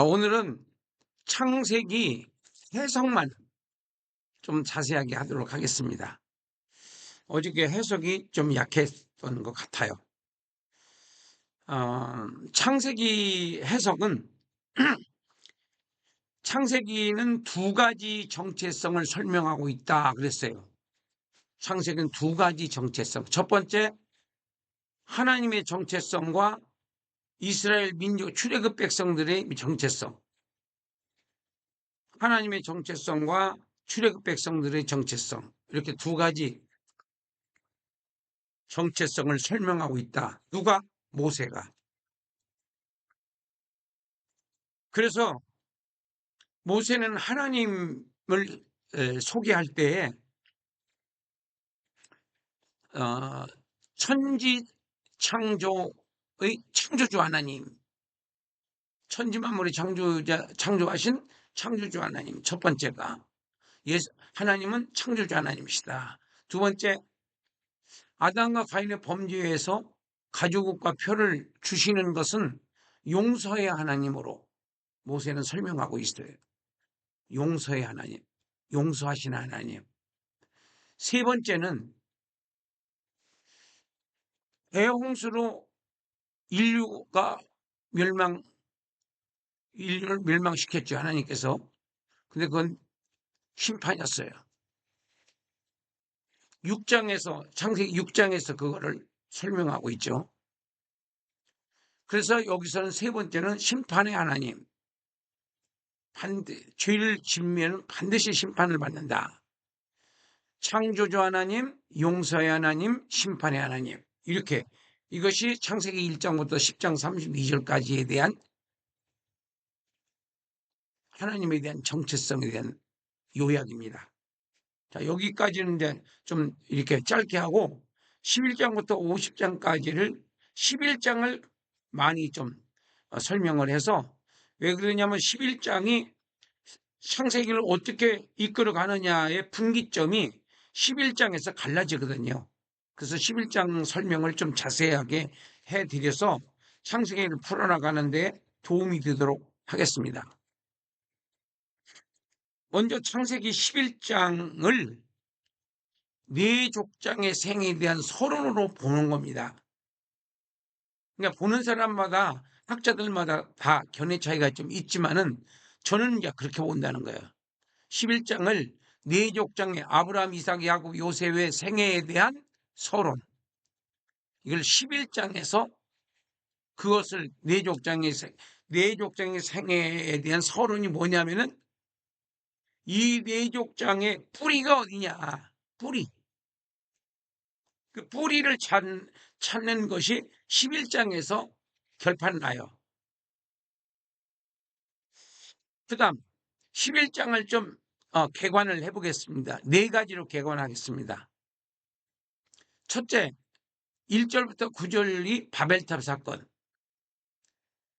오늘은 창세기 해석만 좀 자세하게 하도록 하겠습니다. 어저께 해석이 좀 약했던 것 같아요. 창세기 해석은 창세기는 두 가지 정체성을 설명하고 있다 그랬어요. 창세기는 두 가지 정체성. 첫 번째, 하나님의 정체성과 이스라엘 민족 출애굽 백성들의 정체성. 하나님의 정체성과 출애굽 백성들의 정체성. 이렇게 두 가지 정체성을 설명하고 있다. 누가? 모세가. 그래서 모세는 하나님을 소개할 때에 천지 창조의 창조주 하나님, 천지 만물의 창조하신 창조주 하나님. 첫 번째가 하나님은 창조주 하나님이시다. 두 번째, 아담과 가인의 범죄에서 가족과 표를 주시는 것은 용서의 하나님으로 모세는 설명하고 있어요. 용서의 하나님, 용서하시는 하나님. 세 번째는 대홍수로 인류를 멸망시켰죠, 하나님께서. 근데 그건 심판이었어요. 창세기 6장에서 그거를 설명하고 있죠. 그래서 여기서는 세 번째는 심판의 하나님. 죄를 짓면 반드시 심판을 받는다. 창조주 하나님, 용서의 하나님, 심판의 하나님. 이렇게 이것이 창세기 1장부터 10장 32절까지에 대한 하나님에 대한 정체성에 대한 요약입니다. 자, 여기까지는 이제 좀 이렇게 짧게 하고 11장부터 50장까지를 11장을 많이 좀 설명을 해서, 왜 그러냐면 11장이 창세기를 어떻게 이끌어 가느냐의 분기점이 11장에서 갈라지거든요. 그래서 11장 설명을 좀 자세하게 해드려서 창세기를 풀어나가는 데 도움이 되도록 하겠습니다. 먼저 창세기 11장을 네 족장의 생에 대한 서론으로 보는 겁니다. 그러니까 보는 사람마다, 학자들마다 다 견해 차이가 좀 있지만은 저는 이제 그렇게 본다는 거예요. 11장을 네 족장의 아브라함, 이삭, 야곱, 요셉의 생애에 대한 서론. 이걸 11장에서 그것을 네 족장의 생애에 대한 서론이 뭐냐면은 이 네 족장의 뿌리가 어디냐. 뿌리. 그 뿌리를 찾는 것이 11장에서 결판 나요. 그 다음 11장을 좀 개관을 해보겠습니다. 네 가지로 개관하겠습니다. 첫째, 1절부터 9절이 바벨탑 사건,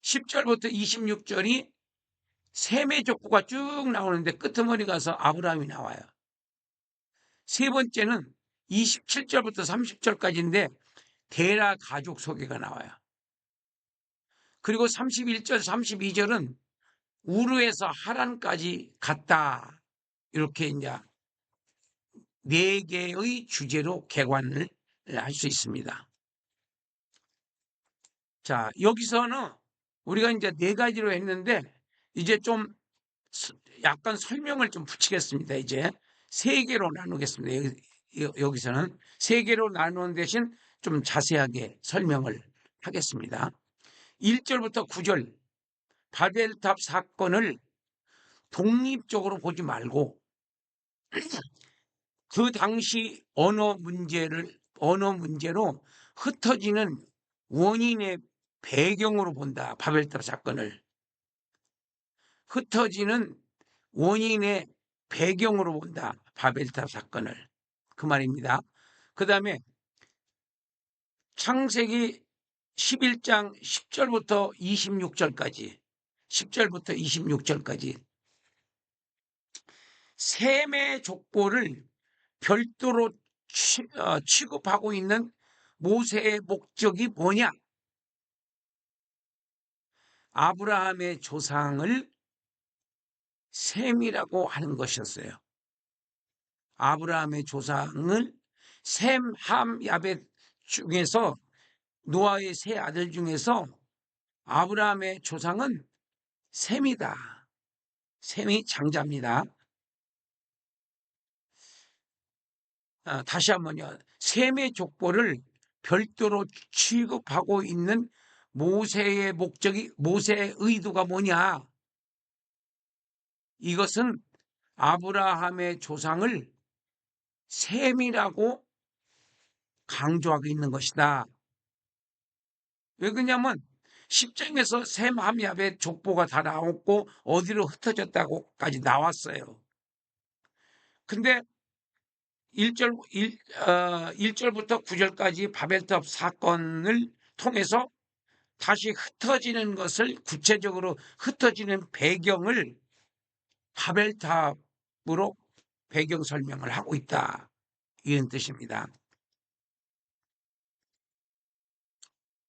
10절부터 26절이 셈의 족보가 쭉 나오는데 끄트머리 가서 아브라함이 나와요. 세 번째는 27절부터 30절까지인데 데라 가족 소개가 나와요. 그리고 31절, 32절은 우르에서 하란까지 갔다. 이렇게 이제 네 개의 주제로 개관을 할 수 있습니다. 자, 여기서는 우리가 이제 네 가지로 했는데 이제 좀 약간 설명을 좀 붙이겠습니다. 이제 세 개로 나누겠습니다. 여기서는 세 개로 나누는 대신 좀 자세하게 설명을 하겠습니다. 1절부터 9절 바벨탑 사건을 독립적으로 보지 말고 그 당시 언어 문제로 흩어지는 원인의 배경으로 본다. 바벨탑 사건을 흩어지는 원인의 배경으로 본다. 바벨탑 사건을. 그 말입니다. 그 다음에 창세기 11장 10절부터 26절까지 셈의 족보를 별도로 취급하고 있는 모세의 목적이 뭐냐? 아브라함의 조상을 셈이라고 하는 것이었어요. 아브라함의 조상을 셈, 함, 야벳 중에서 노아의 세 아들 중에서 아브라함의 조상은 셈이다. 셈이 장자입니다. 다시 한번요. 셈의 족보를 별도로 취급하고 있는 모세의 목적이, 모세의 의도가 뭐냐? 이것은 아브라함의 조상을 셈이라고 강조하고 있는 것이다. 왜 그러냐면 10장에서 셈, 함, 야벳 족보가 다 나왔고 어디로 흩어졌다고까지 나왔어요. 근데 1절부터 9절까지 바벨탑 사건을 통해서 다시 흩어지는 것을, 구체적으로 흩어지는 배경을 바벨탑으로 배경 설명을 하고 있다, 이런 뜻입니다.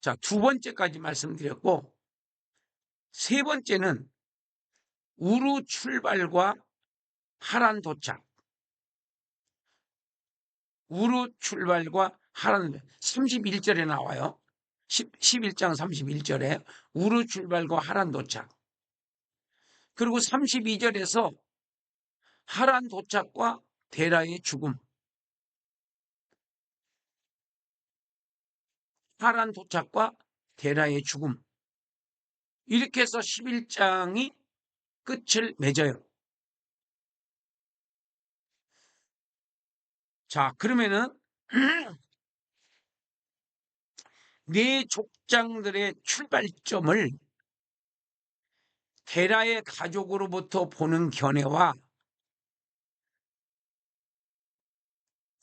자, 두 번째까지 말씀드렸고, 세 번째는 우루 출발과 하란 도착. 우루 출발과 하란, 31절에 나와요. 11장 31절에 우루 출발과 하란 도착. 그리고 32절에서 하란 도착과 데라의 죽음. 하란 도착과 데라의 죽음. 이렇게 해서 11장이 끝을 맺어요. 자, 그러면은 네 족장들의 출발점을 데라의 가족으로부터 보는 견해와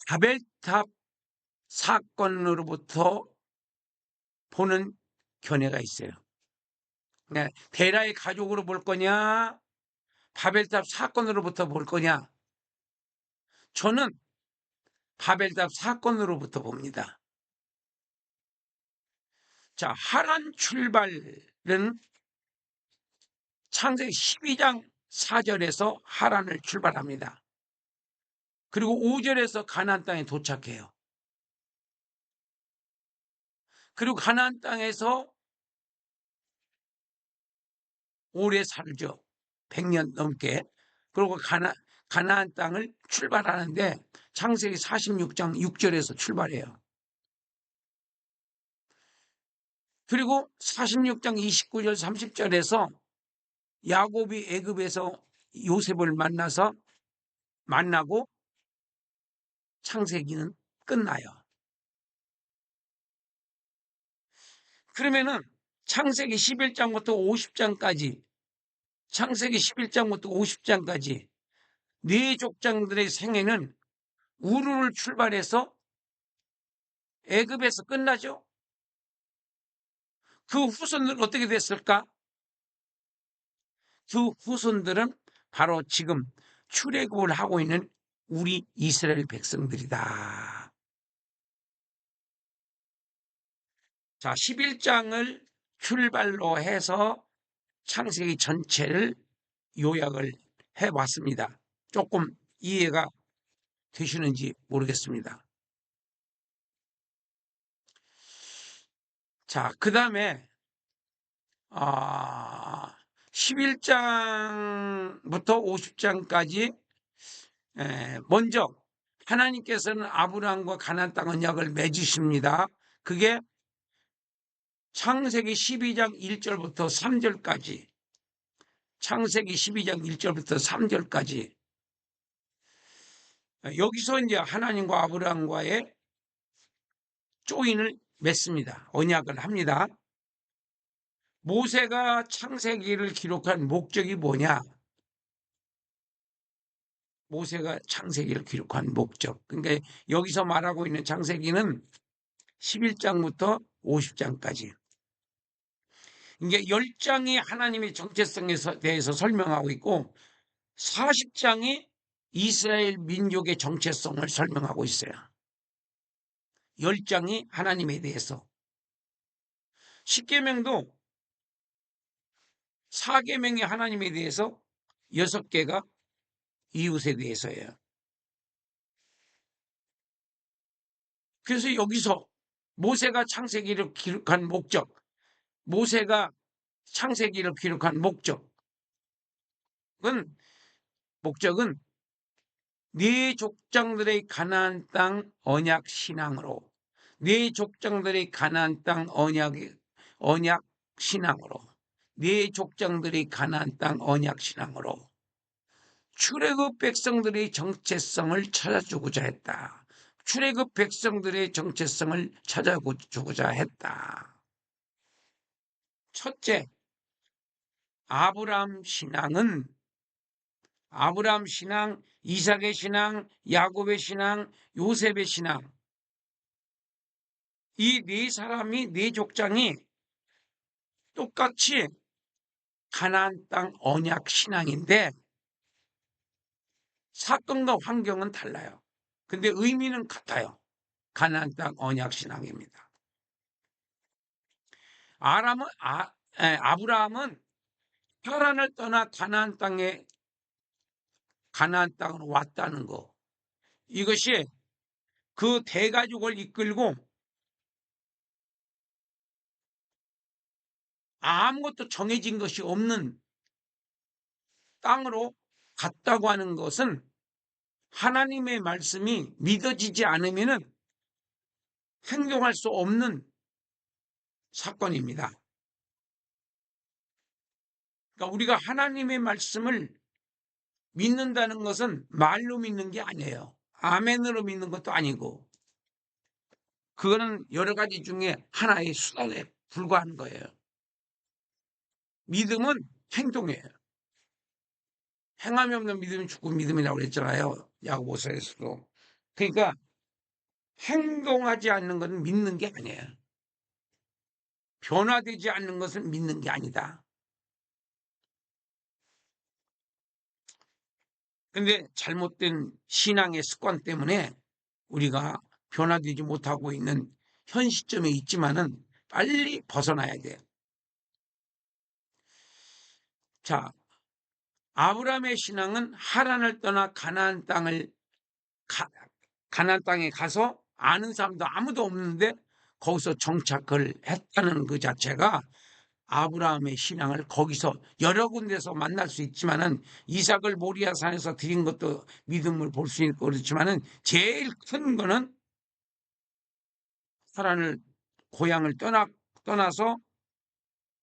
바벨탑 사건으로부터 보는 견해가 있어요. 네, 데라의 가족으로 볼 거냐, 바벨탑 사건으로부터 볼 거냐? 저는 바벨탑 사건으로부터 봅니다. 자, 하란 출발은 창세기 12장 4절에서 하란을 출발합니다. 그리고 5절에서 가나안 땅에 도착해요. 그리고 가나안 땅에서 오래 살죠. 100년 넘게. 그리고 가나안 땅을 출발하는데 창세기 46장 6절에서 출발해요. 그리고 46장 29절 30절에서 야곱이 애굽에서 요셉을 만나고 창세기는 끝나요. 그러면은 창세기 11장부터 50장까지, 창세기 11장부터 50장까지 네 족장들의 생애는 우르를 출발해서 애굽에서 끝나죠. 그 후손들은 어떻게 됐을까? 그 후손들은 바로 지금 출애굽을 하고 있는 우리 이스라엘 백성들이다. 자, 11장을 출발로 해서 창세기 전체를 요약을 해봤습니다. 조금 이해가 되시는지 모르겠습니다. 자, 그 다음에 11장부터 50장까지 먼저 하나님께서는 아브라함과 가나안 땅 언약을 맺으십니다. 그게 창세기 12장 1절부터 3절까지, 창세기 12장 1절부터 3절까지, 여기서 이제 하나님과 아브라함과의 조인을 맺습니다. 언약을 합니다. 모세가 창세기를 기록한 목적이 뭐냐? 모세가 창세기를 기록한 목적. 그러니까 여기서 말하고 있는 창세기는 11장부터 50장까지. 이게 10장이 하나님의 정체성에 대해서 설명하고 있고 40장이 이스라엘 민족의 정체성을 설명하고 있어요. 10장이 하나님에 대해서. 십계명도 4계명의 하나님에 대해서 6개가 이웃에 대해서예요. 그래서 여기서 모세가 창세기를 기록한 모세가 창세기를 기록한 목적은 네 족장들의 가나안 땅 언약 신앙으로, 네 족장들의 가나안 땅 언약 신앙으로, 네 족장들의 가나안 땅 언약 신앙으로 출애굽 백성들의 정체성을 찾아주고자 했다. 출애굽 백성들의 정체성을 찾아주고자 했다. 첫째, 아브라함 신앙, 이삭의 신앙, 야곱의 신앙, 요셉의 신앙, 이 네 사람이, 네 족장이 똑같이 가나안 땅 언약 신앙인데 사건과 환경은 달라요. 근데 의미는 같아요. 가나안 땅 언약 신앙입니다. 아브라함은 하란을 떠나 가나안 땅으로 왔다는 거. 이것이 그 대가족을 이끌고 아무것도 정해진 것이 없는 땅으로 갔다고 하는 것은 하나님의 말씀이 믿어지지 않으면 행동할 수 없는 사건입니다. 그러니까 우리가 하나님의 말씀을 믿는다는 것은 말로 믿는 게 아니에요. 아멘으로 믿는 것도 아니고, 그거는 여러 가지 중에 하나의 수단에 불과한 거예요. 믿음은 행동이에요. 행함이 없는 믿음이 죽은 믿음이라고 그랬잖아요. 야고보서에서도. 그러니까 행동하지 않는 것은 믿는 게 아니에요. 변화되지 않는 것은 믿는 게 아니다. 근데 잘못된 신앙의 습관 때문에 우리가 변화되지 못하고 있는 현 시점에 있지만은 빨리 벗어나야 돼요. 자, 아브라함의 신앙은 하란을 떠나 가나안 땅에 가서 아는 사람도 아무도 없는데 거기서 정착을 했다는 그 자체가 아브라함의 신앙을 거기서 여러 군데서 만날 수 있지만은 이삭을 모리아산에서 드린 것도 믿음을 볼 수 있고 그렇지만은 제일 큰 거는 하란을 고향을 떠나서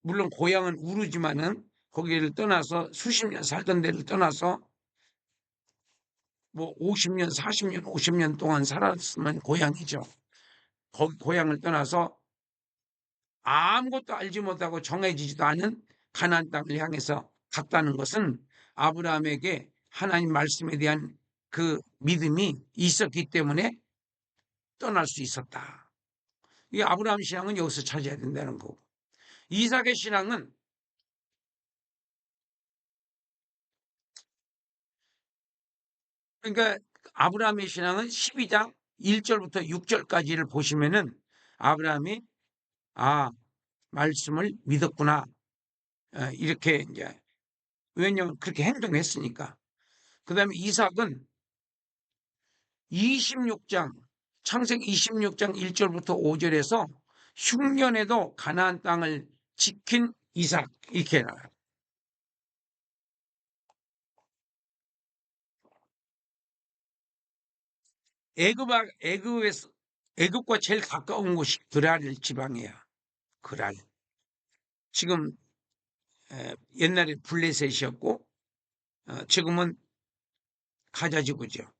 물론 고향은 우르지만은 거기를 떠나서 수십 년 살던 데를 떠나서 뭐 50년, 40년, 50년 동안 살았으면 고향이죠. 거기 고향을 떠나서 아무것도 알지 못하고 정해지지도 않은 가나안 땅을 향해서 갔다는 것은 아브라함에게 하나님 말씀에 대한 그 믿음이 있었기 때문에 떠날 수 있었다. 이 아브라함 신앙은 여기서 찾아야 된다는 거고, 이삭의 신앙은 그러니까 아브라함의 신앙은 12장 1절부터 6절까지를 보시면은 아브라함이 말씀을 믿었구나, 이렇게 이제, 왜냐하면 그렇게 행동했으니까. 그 다음에 이삭은 26장 창세기 26장 1절부터 5절에서 흉년에도 가나안 땅을 지킨 이삭, 이렇게 나와요. 애굽과 제일 가까운 곳이 그랄 지방이야. 그랄. 지금 옛날에 블레셋이었고 지금은 가자지구죠.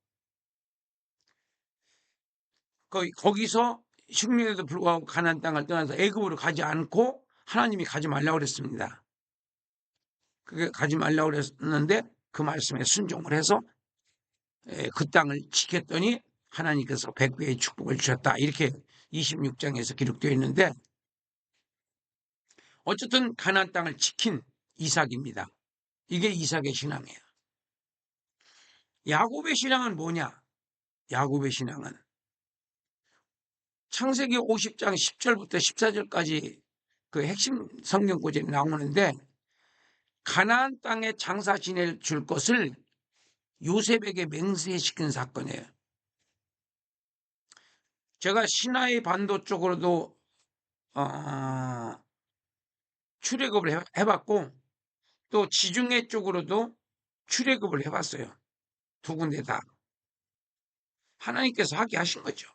거기서 흉년에도 불구하고 가나안 땅을 떠나서 애굽으로 가지 않고 하나님이 가지 말라고 그랬습니다. 그게 가지 말라고 그랬는데 그 말씀에 순종을 해서 그 땅을 지켰더니 하나님께서 100배의 축복을 주셨다. 이렇게 26장에서 기록되어 있는데, 어쨌든 가나안 땅을 지킨 이삭입니다. 이게 이삭의 신앙이에요. 야곱의 신앙은 뭐냐? 야곱의 신앙은 창세기 50장 10절부터 14절까지 그 핵심 성경 구절이 나오는데, 가나안 땅에 장사 지낼 줄 것을 요셉에게 맹세시킨 사건이에요. 제가 시나이 반도 쪽으로도 출애굽을 해봤고 또 지중해 쪽으로도 출애굽을 해봤어요. 두 군데 다. 하나님께서 하게 하신 거죠.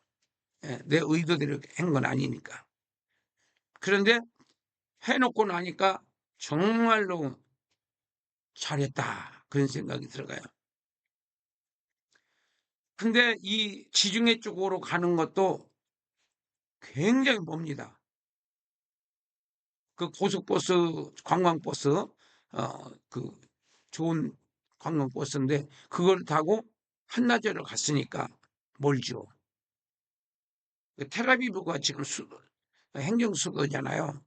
예, 내 의도대로 한 건 아니니까. 그런데 해놓고 나니까 정말로 잘했다. 그런 생각이 들어가요. 근데 이 지중해 쪽으로 가는 것도 굉장히 멉니다. 그 고속버스, 관광버스, 그 좋은 관광버스인데 그걸 타고 한나절을 갔으니까 멀죠. 텔아비브가 지금 행정 수도잖아요.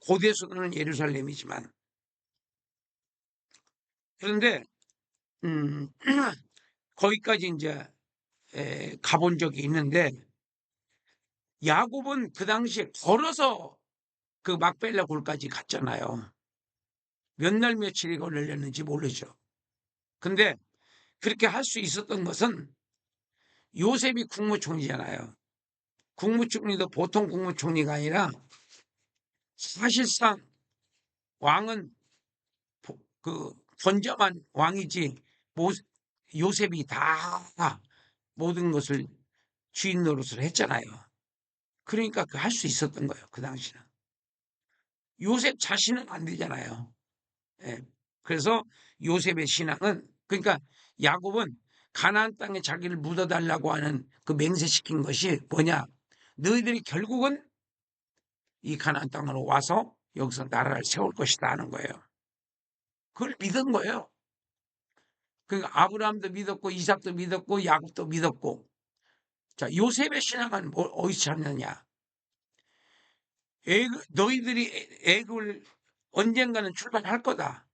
고대 수도는 예루살렘이지만 그런데 거기까지 이제 가본 적이 있는데 야곱은 그 당시에 걸어서 그 막벨라 굴까지 갔잖아요. 몇 날 며칠이 걸렸는지 모르죠. 근데 그렇게 할 수 있었던 것은 요셉이 국무총리잖아요. 국무총리도 보통 국무총리가 아니라 사실상 왕은 그 건져만 왕이지 요셉이 다 모든 것을 주인 노릇을 했잖아요. 그러니까 그 할 수 있었던 거예요. 그 당시는. 요셉 자신은 안 되잖아요. 예. 그래서 요셉의 신앙은 그러니까 야곱은 가나안 땅에 자기를 묻어달라고 하는 그 맹세시킨 것이 뭐냐? 너희들이 결국은 이 가나안 땅으로 와서 여기서 나라를 세울 것이다 하는 거예요. 그걸 믿은 거예요. 그러니까 아브라함도 믿었고 이삭도 믿었고 야곱도 믿었고 자 요셉의 신앙은 어디서 찾느냐? 너희들이 애굽을 언젠가는 출발할 거다.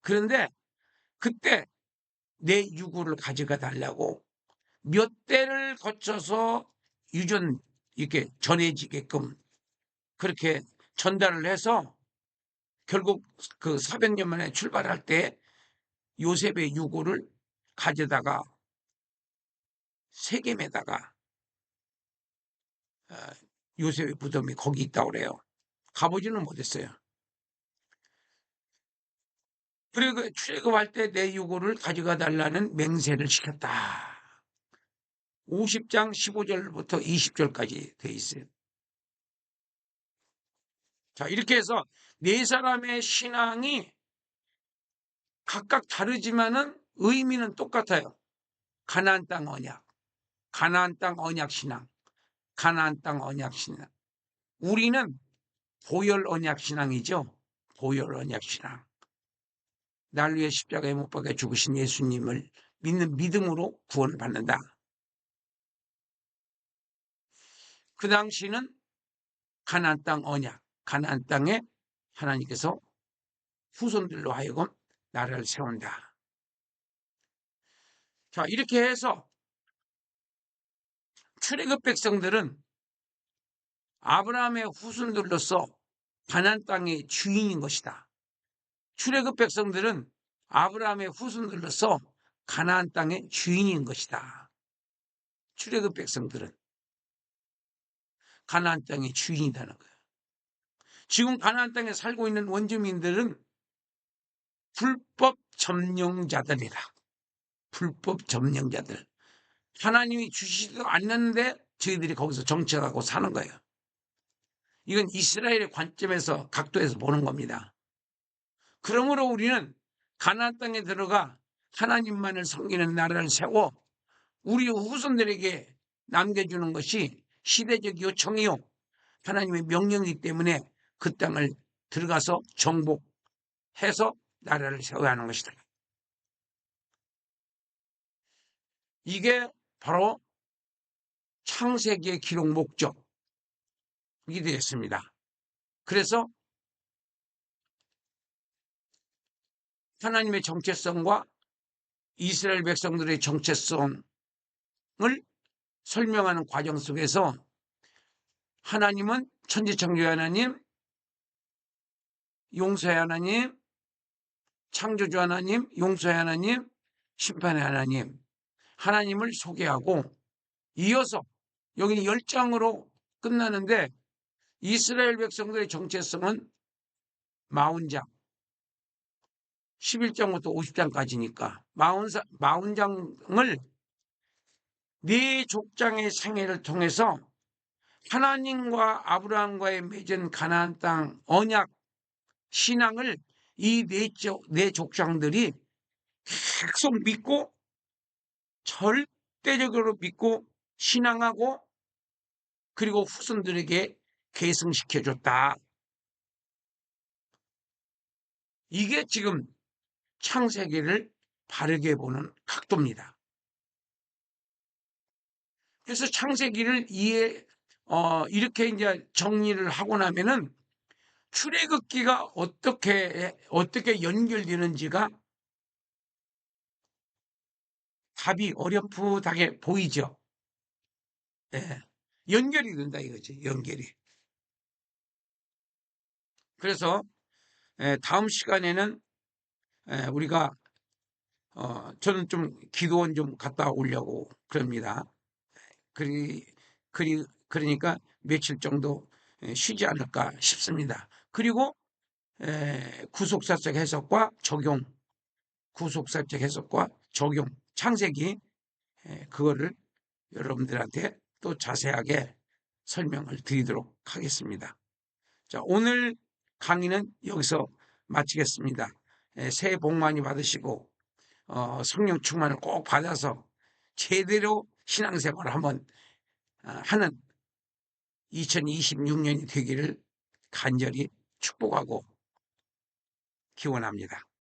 그런데 그때 내 유구를 가져가 달라고 몇 대를 거쳐서 이렇게 전해지게끔 그렇게 전달을 해서 결국 그 400년 만에 출발할 때 요셉의 유고를 가져다가 세겜에다가 요셉의 무덤이 거기 있다고 그래요. 가보지는 못했어요. 그리고 출애굽할 때 내 유고를 가져가 달라는 맹세를 시켰다. 50장 15절부터 20절까지 돼 있어요. 자, 이렇게 해서 네 사람의 신앙이 각각 다르지만은 의미는 똑같아요. 가나안 땅 언약, 가나안 땅 언약 신앙, 가나안 땅 언약 신앙. 우리는 보혈 언약 신앙이죠. 보혈 언약 신앙. 날 위해 십자가에 못 박혀 죽으신 예수님을 믿는 믿음으로 구원을 받는다. 그 당시는 가나안 땅 언약, 가나안 땅에 하나님께서 후손들로 하여금 나라를 세운다. 자, 이렇게 해서 출애굽 백성들은 아브라함의 후손들로서 가나안 땅의 주인인 것이다. 출애굽 백성들은 아브라함의 후손들로서 가나안 땅의 주인인 것이다. 출애굽 백성들은 가나안 땅의 주인이라는 거예요. 지금 가나안 땅에 살고 있는 원주민들은 불법 점령자들이다. 불법 점령자들. 하나님이 주시지도 않는데 저희들이 거기서 정착하고 사는 거예요. 이건 이스라엘의 관점에서 각도에서 보는 겁니다. 그러므로 우리는 가나안 땅에 들어가 하나님만을 섬기는 나라를 세워 우리 후손들에게 남겨주는 것이 시대적 요청이요 하나님의 명령이기 때문에 그 땅을 들어가서 정복해서 나라를 세워야 하는 것이다. 이게 바로 창세기의 기록 목적이 되었습니다. 그래서 하나님의 정체성과 이스라엘 백성들의 정체성을 설명하는 과정 속에서 하나님은 천지창조의 하나님, 용서의 하나님, 창조주 하나님, 용서의 하나님, 심판의 하나님, 하나님을 소개하고 이어서 여기는 10장으로 끝나는데 이스라엘 백성들의 정체성은 40장, 11장부터 50장까지니까 40장을 네 족장의 생애를 통해서 하나님과 아브라함과의 맺은 가나안 땅 언약 신앙을 이 네 족장들이 계속 믿고 절대적으로 믿고 신앙하고 그리고 후손들에게 계승시켜줬다. 이게 지금 창세기를 바르게 보는 각도입니다. 그래서 창세기를 이렇게 이제 정리를 하고 나면은 출애굽기가 어떻게 연결되는지가 답이 어렴풋하게 보이죠. 예. 연결이 된다 이거지, 연결이. 그래서 다음 시간에는 우리가 저는 좀 기도원 좀 갔다 오려고 그럽니다. 그러니까 며칠 정도 쉬지 않을까 싶습니다. 그리고 구속사적 해석과 적용, 구속사적 해석과 적용, 창세기 그거를 여러분들한테 또 자세하게 설명을 드리도록 하겠습니다. 자, 오늘 강의는 여기서 마치겠습니다. 새해 복 많이 받으시고 성령 충만을 꼭 받아서 제대로 신앙생활을 한번 하는 2026년이 되기를 간절히 축복하고 기원합니다.